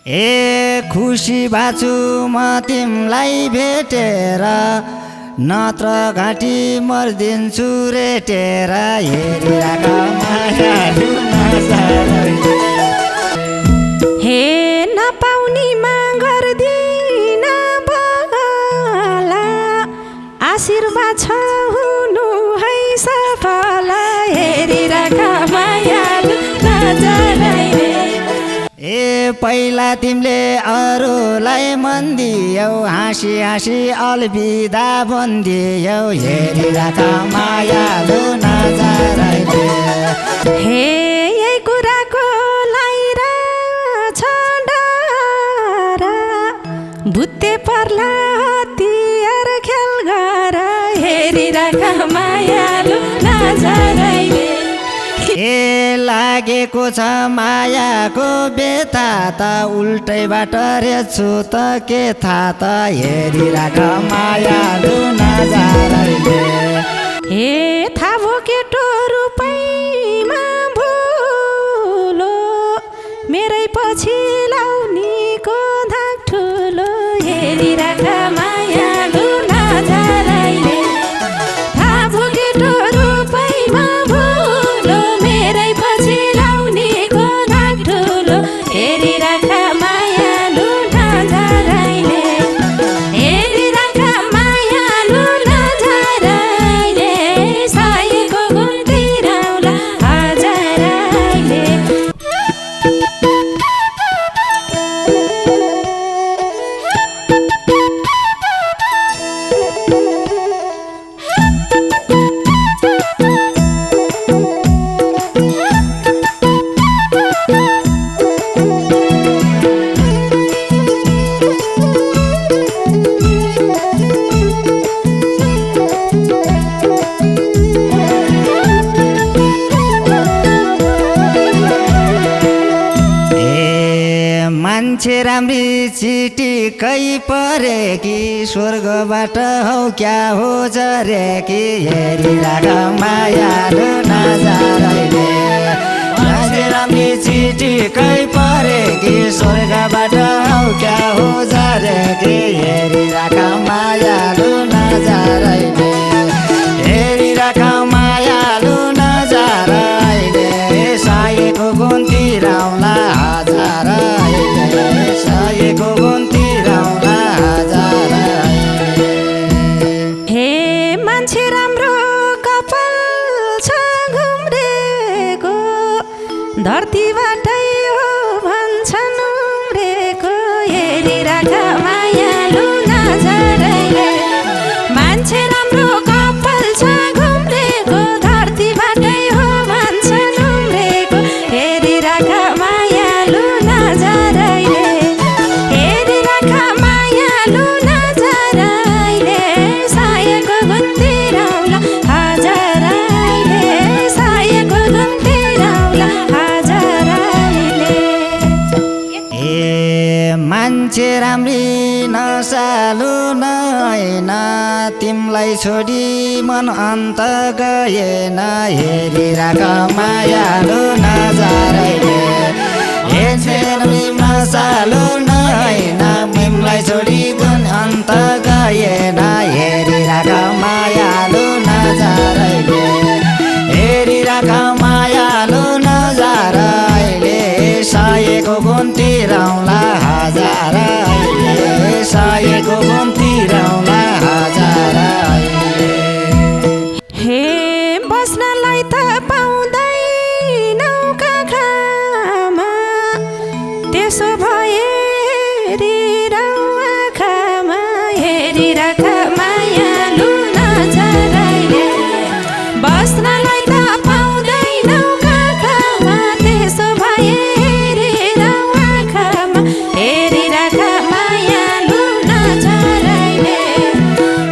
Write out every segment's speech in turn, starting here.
ए खुसी बाछु म तिमलाई भेटेर नत्र घाँटी मर्दिन्छु रेटेर हेरिराख मायालु नजारैले हे नपाउनीमा गर्दिन बला आशीर्वाद छ हुनु है सफल हेरिराख मायालु नजारैले ए पहिला तिमीले अरूलाई मन दियौ हाँसी हाँसी अलविदा भनिदियौ हेरिराख मायालु नजारैले हे यही कुराको लाइरा छ डर बुत्ते पर्ला हतियार खेल गर हेरिराख मायालु नजारैले ए लागेको छ मायाको बेथा त उल्टैबाट रेछु त के थाहा त हेरिराख मायालु नजारैले हे थाहा भो केटो रूपैमा भुलो मेरै पछि लाउनीको धाक ठुलो हेरिराख मायालु नजारैले थाहा भो केटो रूपैमा भुलो मेरै पछि लाउनीको धाक ठुलो हेरिराख मायालु नजारैले हेरिराख मायालु नजारैले सायको गुन्ती राउला हजारैले मान्छे राम्री चिटिकै परेकी स्वर्गबाट हौ क्या हो झरेकी हेरिराख मायालु नजारैले मान्छे राम्री चिटिकै परेकी स्वर्गबाट हौ क्या हो झरेकी हेरिराख मायालु नजारैले हेरिराख मायालु नजारैले सायको गुन्ती राउला हजारैले सायको गुन्ती राउला हजारैले हे मान्छे राम्रो कपाल छ घुम्रेको धरतीबाटै हो भन्छन् उम्रेको हेरिराख मायालु नजारैले मान्छे राम्रो कपाल छ घुम्रेको धरतीबाटै हो भन्छन् उम्रेको हेरिराख मायालु नजारैले हेरिराख मायालु नजारैले सायको गुन्ती राउला हजारैले सायको गुन्ती राउला हजारैले ए मान्छे राम्री नसालु नैन तिमलाई छोडी मन अन्त गएन हेरिराख मायालु नजारैले मान्छे राम्री नसालु नैन तिमलाई छोडी मन अन्त गएन हेरिराख मायालु नजारैले हेरिराख मायालु नजारैले सायको गुन्ती राउला हजारैले सायको गुन्ती राउला हजारैले हे बस्नलाई त पाउँदैनौ काखमा त्यसो भए हेरिराउ आँखामा हेरिराख मायालु नजारैले बस्नलाई त पाउँदैनौ काखमा त्यसो भए हेरिराउ आँखामा हेरिराख मायालु नजारैले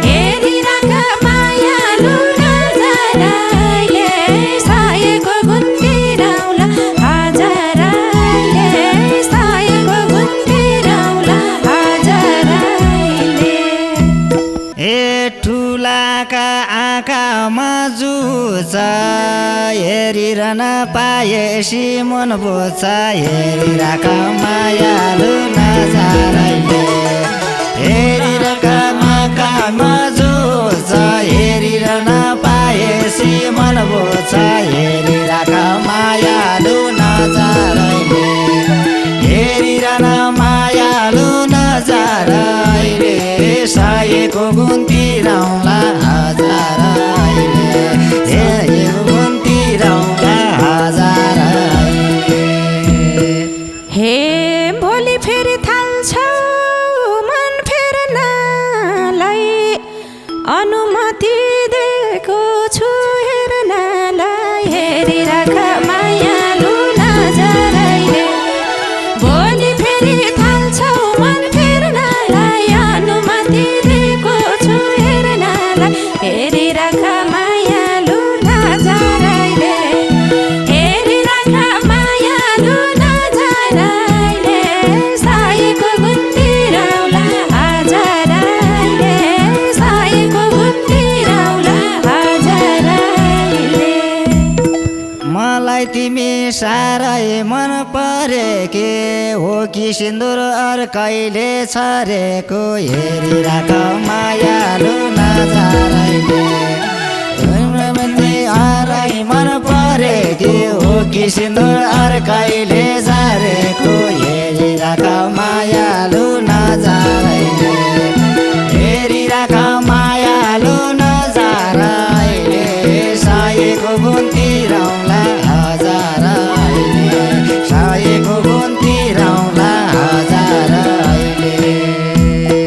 हेरिराख मायालु नजारैले सायको गुन्ती राउला हजारैले सायको गुन्ती राउला हजारैले ए ठुलाका आँखामा जुछ हेरिरहन पाएसी मन बुझ्छ हेरिराख मायालु बिरान मायालु नजाराइले साएको गुण तिराउला हजारैले साएको गुण तिराउला हजारैले हे भोलि फेरि थाल्छौ मन फेर्नलाई अनुमति दिएको छु हेर्नलाई हेरिराख मायालु नजरैले भोलि फेरि थाल्छौ मन फेर्नलाई अनुमति दिएको छु हेर्नलाई हेरिराख मायालु नजरैले हेरिराख मायालु नजरैले साएको गुण तिराउला हजारैले साएको गुण तिराउला हजारैले मलाई तिमी साह्रै मन परेके हो कि सिन्दुर अर्कैले छरेको हेरिराख मायालु नजारैले हरै मन परेके हो कि सिन्दुर अर्कैले छरेको हेरिराख मायालु नजारैले हेरिराख मायालु नजारैले साएको गुण तिराउला हजारैले साएको गुण तिराउला हजारैले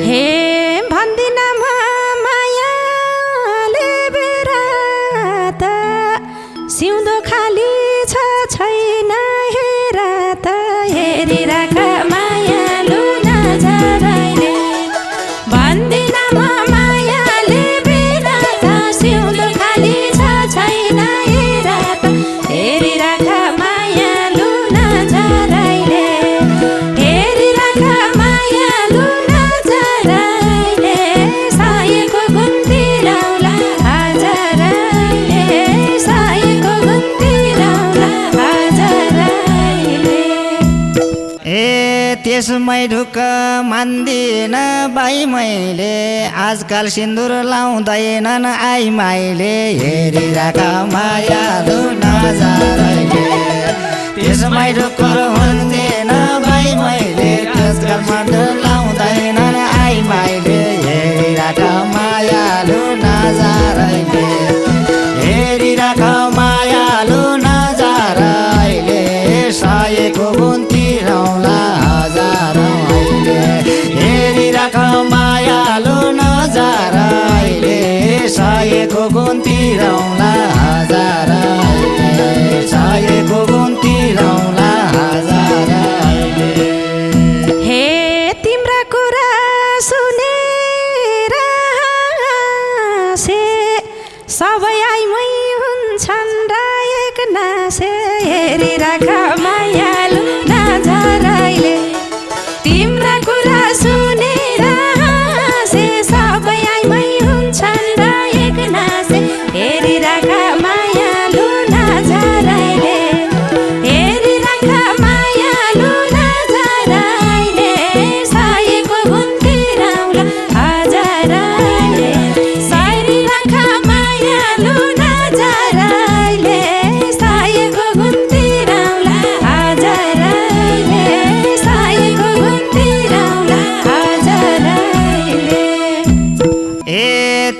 हे भन्दिन मायाले बेरात सिउँदो खाली छ छैन हेर त हेरिराख मायालु नजरैले भन्दिन मायाले बेरात सिउँदो खाली छ छैन हेर त हेरिराख मायालु नजरैले हेरिराख मायालु नजरैले साएको गुण तिराउला हजारैले साएको गुण तिराउला हजारैले ए त्यसमै ढुक्क मान्दिन बाई मैले आजकल सिन्दुर लाउँदैनन् आई माइले हेरिराख मायालु नजारैले त्यसमै ढुक्क हुन्थेन बाई मैले आजकल सिन्दुर लाउँदैनन् आई माइले हेरिराख मायालु नजारैले हेरिराख मायालु नजारैले साएको गुण तिराउला हजारैले हेरिराख मायालु नजारैले साएको गुण तिराउला हजारैले साएको गुण तिराउला हजारैले हे तिम्रा कुरा सुनेर हाँसे सबै आइमै हुन्छन् र एक नासे हेरिराख मायालु नजरैले तिम्रा कुरा सुनेर हाँसे सबै आइमै हुन्छन् र एक नासे हेरिराख मायालु नजरैले हेरिराख मायालु नजरैले साएको गुण तिराउला हजारैले सारिराख मायालु नजरैले साएको गुण तिराउला हजारैले साएको गुण तिराउला हजारैले ए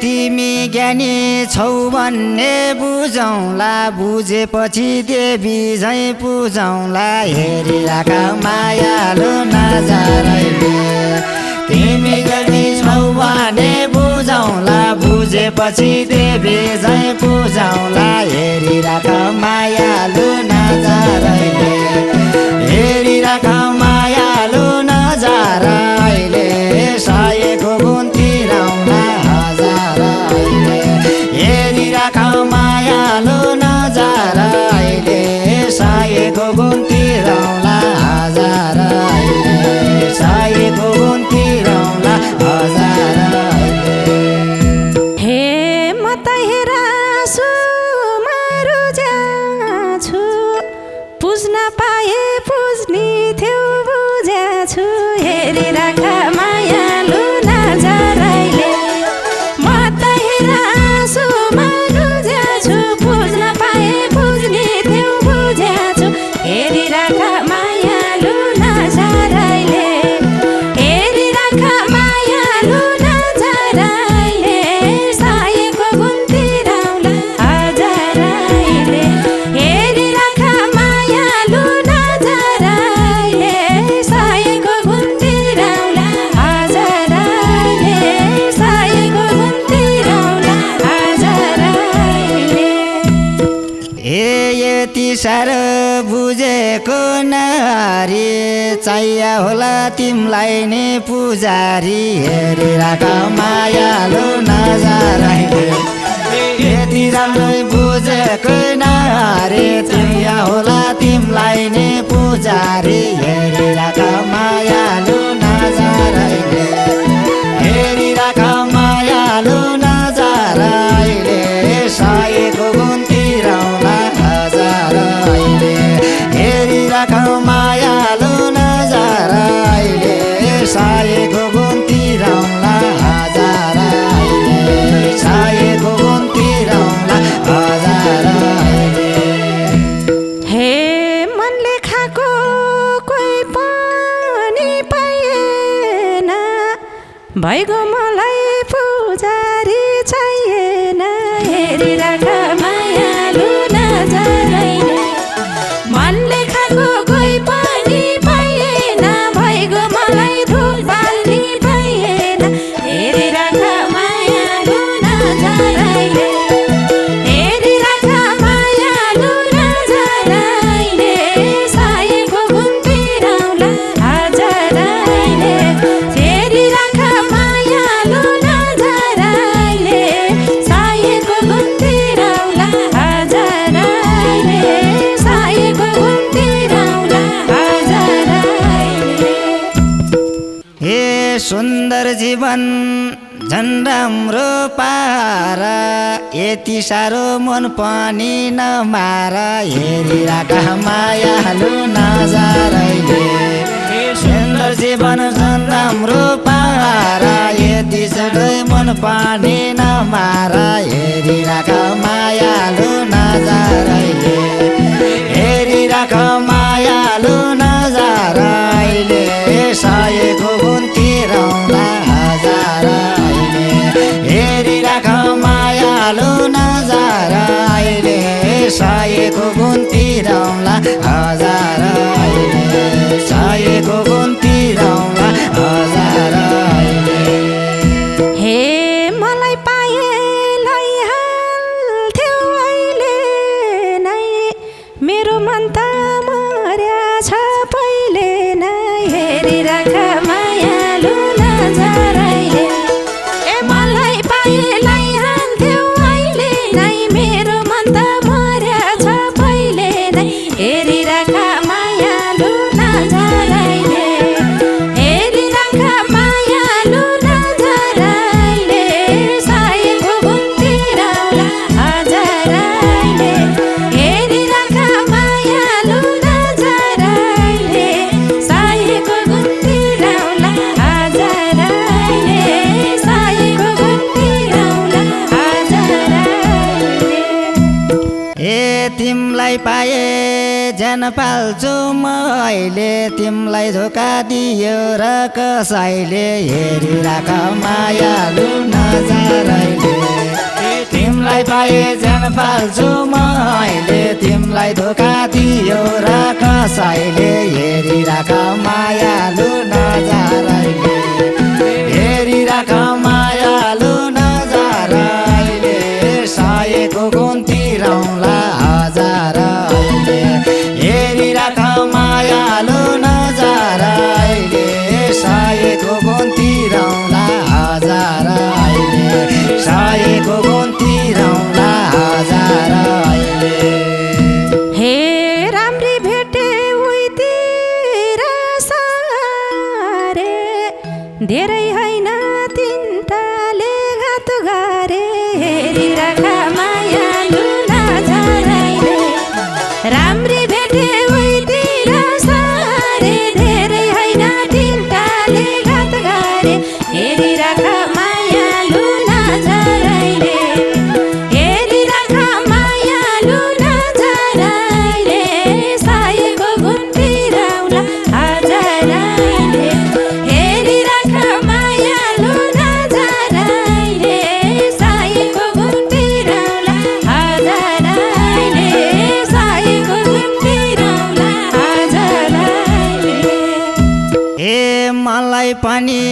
तिमी ज्ञानी छौ भन्ने बुझौँला बुझेपछि देवी झैँ पुजौँला हेरिराख मायालु नजारैले तिमी ज्ञानी छौ भने बुझौँला बुझेपछि देवी झैँ पुजौँला हेरिराख मायालु नजारैले हेरिराख मायालु नजारैले साएको गुण तिराउला हजारैले हेरिराख मायालु नजारैले साएको गुण तिराउला हजारैले साएको गुण तिराउला हजारैले हे म त हेरासु मरुजा छु पुज्न पाए पुज्ने थियो बुझा छु हेरिराख मायालु नजरैले म त हेरासु मरुजा छु पुज्न पाए पुज्ने थियो बुझा छु हेरिराख मायालु नजरैले साह्रो बुझेको नारी चाहिया होला तिमलाई नि पुजारी हेरिराख मायालु नजराले यति राम्रो बुझेको नारी चाहिया होला तिमलाई नि पुजारी हेरिराख मायालु नजराले हेरिराख मायालु नजराले साएको गुण तिरौला हजारैले हेरिराख मायालु नजराले साएको गुण तिरौला हजारैले साएको गुण तिरौला हजारैले हे मनले खाएको कोही पनि पाइएन भइगयो मलाई पुजारी चाहिएन हेरिराख मायालु नजराले मनले खाएको कोही पनि पाइएन भइगयो मलाई धुप बाल्नी पाइएन हेरिराख मायालु नजराले हेरिराख मायालु नजराले साएको गुण तिरौला हजारैले हेरिराख मायालु नजराले साएको गुण तिरौला हजारैले साएको गुण तिरौला हजारैले हे सुन्दर जीवन झन् राम्रो पार यति साह्रो मन पनि नमार हेरिराख मायालु नजराले सुन्दर जीवन झन् राम्रो पार यति साह्रो मन पनि नमार हेरिराख मायालु नजराले हेरिराख मायालु नजराले साएको गुण तिरौला हजारैले हेरिराख मायालु नजराले साएको गुण तिरौला हजारैले साएको गुण तिरौला हजारैले हे मलाई पाए लैहाल्थ्यौ अहिले नै मेरो मन त मर्या छ पहिले नै हेरिराख मायालु नजराले ए मलाई पाए लैहाल्थ्यौ अहिले नै मेरो मन त मर्या छ पहिले नै हेरिराख मायालु नजराले हेरिराख मायालु नजराले साएको गुण तिरौला हजारैले हेरिराख मायालु नजराले साएको गुण तिरौला हजारैले साएको गुण तिरौला हजारैले ए तिमलाई पाए ज्यान पाल्छु मैले तिमलाई धोका दियो र कसैले हेरिराख मायालु नजराले तिमलाई पाए ज्यान पाल्छु मैले तिमलाई धोका दियो र कसैले हेरिराख मायालु नजराले हेरिराख मायालु नजराले साएको गुण तिरौला हजारैले हेरिराख मायालु नजराले साएको गुण तिरौला हजारैले साएको गुण तिरौला हजारैले हे राम्री भेटे उहीतिर सारे धेरै होइन तिनटाले घात गरे हेरिराख मायालु नजराले राम्री भेटे उहीतिर सारे धेरै होइन तिनटाले घात गरे हेरिराख मायालु नजराले हेरिराख मायालु नजराले साएको गुण तिरौला हजारैले हेरिराख मायालु नजराले साएको गुण तिरौला मलाई पनि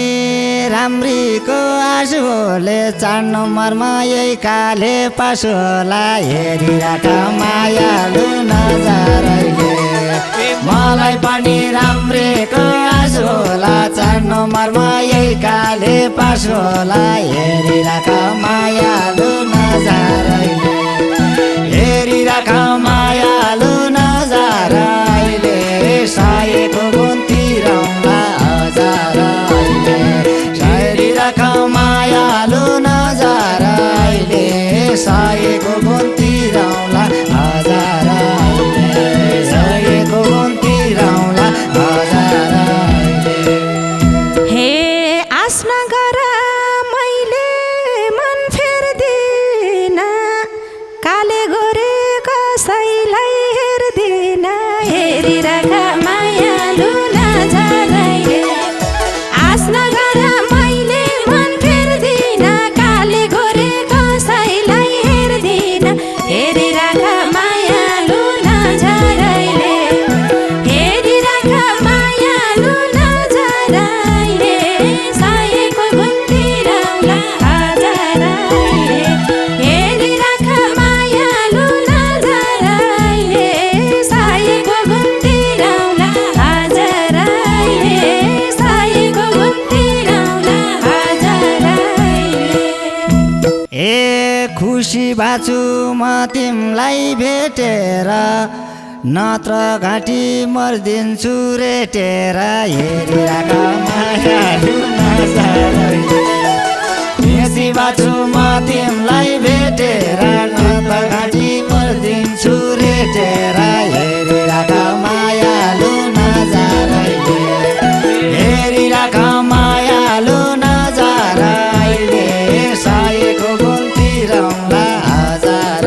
राम्रीको आँसुले 4 नम्बरमा यही काले पासो होला हेरिराख मायालु नजरले मलाई पनि राम्रीको आँसु होला 4 नम्बरमा यही काले पासो होला हेरिराख मायालु नजरले हेरिराख मायालु नजरले साएको गुन्ती रौला हजार हेरिराख मायालु नजरले साएको गुन्ती रौला हजार साएको गुन्ती रौला हजार हे आस नगर मैले मन फेर्दिन काले गोरे कसैलाई हेर्दिन हेरिराख मायालु नजरले आस नगर मैले मन फेर्दिन काले गोरे कसैलाई हेर्दिन हेरिराख मायालु नजरले हेरिराख मायालु नजरले साएको गुन्ती रौला हजार हेरिराख मायालु नजरले साएको गुन्ती रौला हजार साएको गुन्ती रौला हजार ए खुसी बाछु म तिमलाई भेटेर नत्र घाँटी मर्दिन्छु रेटेर हेरिराख मायालु नजरले खुसी बाछु म तिमलाई भेटेर नत्र घाँटी मर्दिन्छु रेटेर हेरिराख मायालु नजरले हेरिराख मायालु नजरले साएको गुन्ती रौला हजार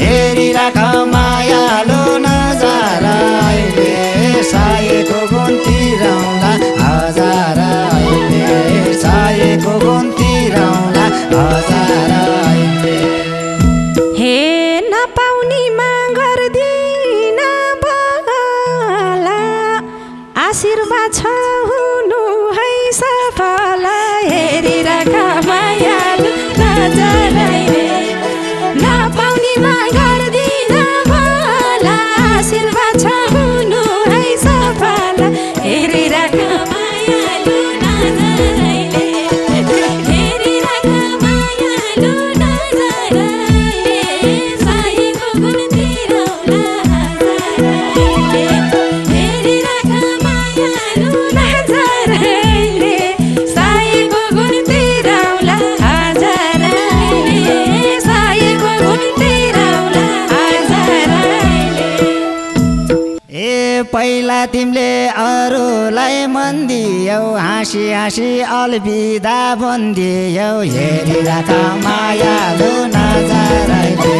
हेरिराख मायालु नजरले साएको गुन्ती रौला हजार साएको गुन्ती रौला हजार हे नपाउनीमा गर्दिन बला आशीर्वाद छ हुनु है सफल हेरिराख मायालु नजरले नपाउनीमा गर्दिन बला आशीर्वाद छ हुनु है सफल हेरिराख मायालु नजरले हेरिराख मायालु नजरले साएको गुन्ती रौला हजार हेरिराख मायालु नजरले साएको गुन्ती रौला हजार साएको गुन्ती रौला हजार ए पहिला तिमीले अरूलाई मन दियौ हाँसी हाँसी अलविदा भनिदियौ हेरिराख मायालु नजरले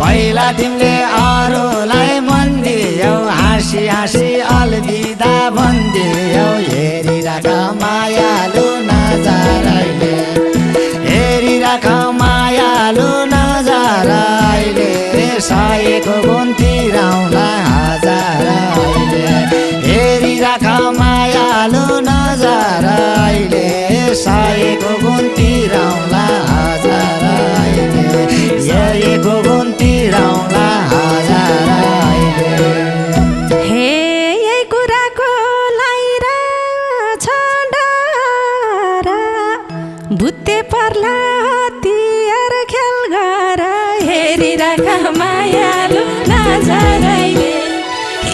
पहिला तिमीले अरूलाई मन दियौ हाँसी हाँसी अलविदा भनिदियौ हेरिराख मायालु नजरले हेरिराख मायालु नजरले साएको गुन्ती रौला हजार हेरिराख मायालु नजरले साएको गुन्ती रौला हजार साएको गुन्ती रौला हजार हे यही कुराको लाइरा छ डर बुत्ते पर्ला हतियार खेल गर हेरिराख मायालु नजरले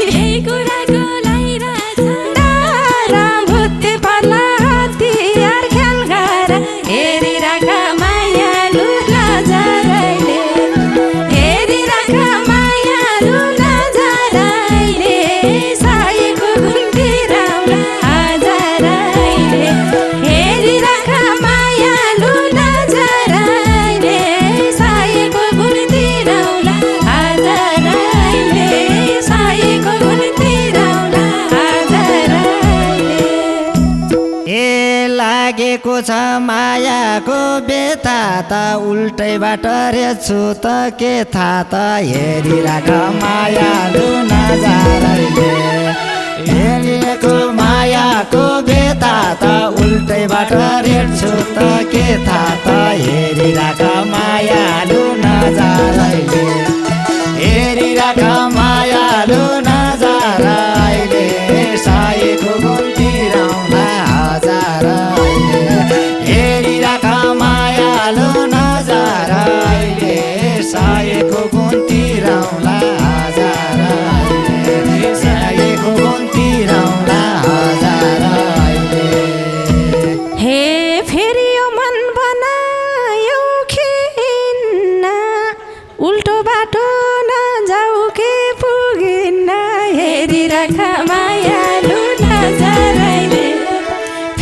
यही कुराको लाइरा छ डर बुत्ते पर्ला हतियार खेल गर हेरिराख मायालु नजरले हेरिराख मायालु नजरले साएको गुन्ती रौला हजार हेरिराख मायालु नजरले साएको गुन्ती रौला हजार साएको गुन्ती रौला हजार ए लागेको छ मायाको बेथा त उल्टैबाट रेछु त के थाहा त हेरिराख मायालु नजरले हेरिएको माया छु त के थाहा त हेरिराख मायालु नजरैले हेरिराख मायालु नजरैले साएको गुण तिरौला हजार हेरिराख मायालु नजरैले साएको गुण तिरौला हजार साएको गुण तिरौला हजार हे फेरि यो मन बनायो खिन्न उल्टो बाटो नजाऊ के पुगिन्न हेरिराख मायालु नजरैले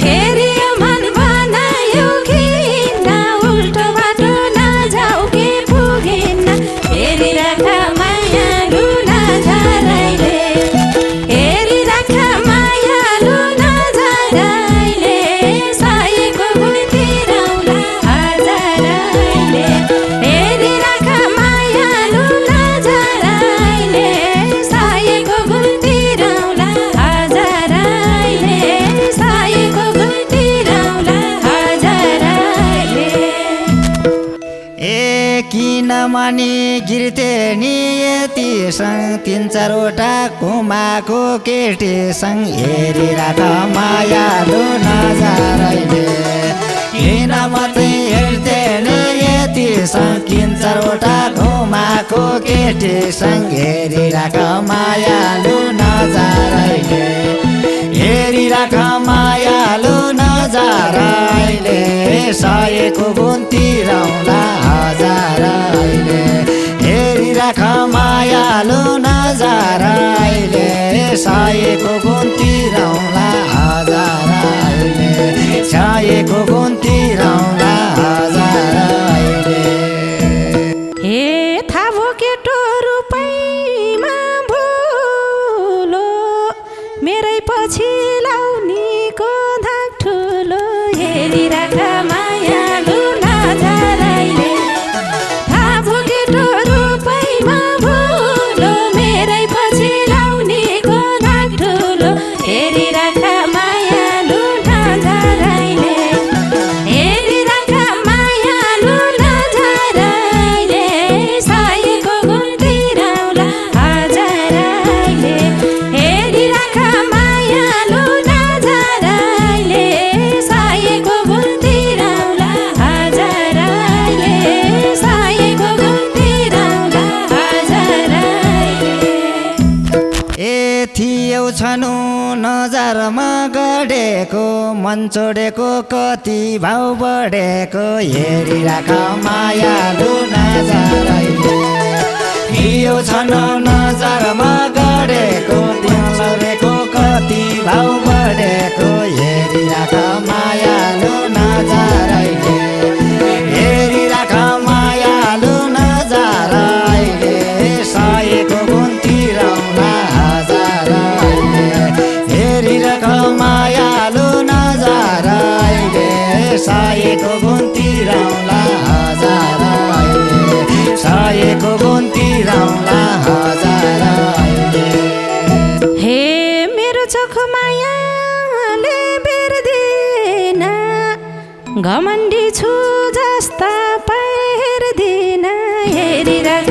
फेरि यो मन बनायो खिन्न उल्टो बाटो नजाऊ के पुगिन्न हेरिराख मायालु नजरैले हेरिराख मायालु नजरैले साएको गुण तिरौला हजारैले हेरिराख मायालु नजरैले साएको गुण तिरौला हजारैले साएको गुण तिरौला हजारैले ए किन मनी गिर्ते नि यतिसँग तिन चारवटा घुमाएको केटीसँग हेरिराख मायालु नजरैले किन मात्रै हेर्थे नि यतिसँग तिन चारवटा घुमाएको केटीसँग हेरिराख मायालु नजरैले हेरिराख मायालु नजरैले साएको गुण तिरौला हजारैले हेरिराख मायालु नजरैले साएको गुण तिरौला हजारैले साएको गुण तिरौला हजारैले हे थाहा केटो रूपैमा भुलो मेरै पछि लाउनीको धाक ठुलो हेरिराख मायालु नजरैले थाहा केटो रूपैमा भुलो मेरै पछि लाउनीको धाक ठुलो हेरिराख मायालु नजरैले हेरिराख मायालु नजरैले साएको गुण तिरौला हजारैले हेरिराख मायालु नजरैले साएको गुण तिरौला हजारैले साएको गुण तिरौला हजारैले ए थियौ छनु नजरमा गढेको मन छोडेको कति भाउ बढेको हेरिराख मायालु नजरैले थियौ छनु नजरमा गढेको तिम्रो कति भाउ बढेको हेरिराख मायालु नजरैले हेरिराख मायालु नजरैले साएको गुण तिरौला हजारैले हेरिराख मायालु नजरैले साएको गुण तिरौला हजारैले साएको गुण तिरौला हजारैले हे मेरो चोखो मायाले बेर्दिन घमण्डी छु जस्ता पाइर्दिन हेरिराख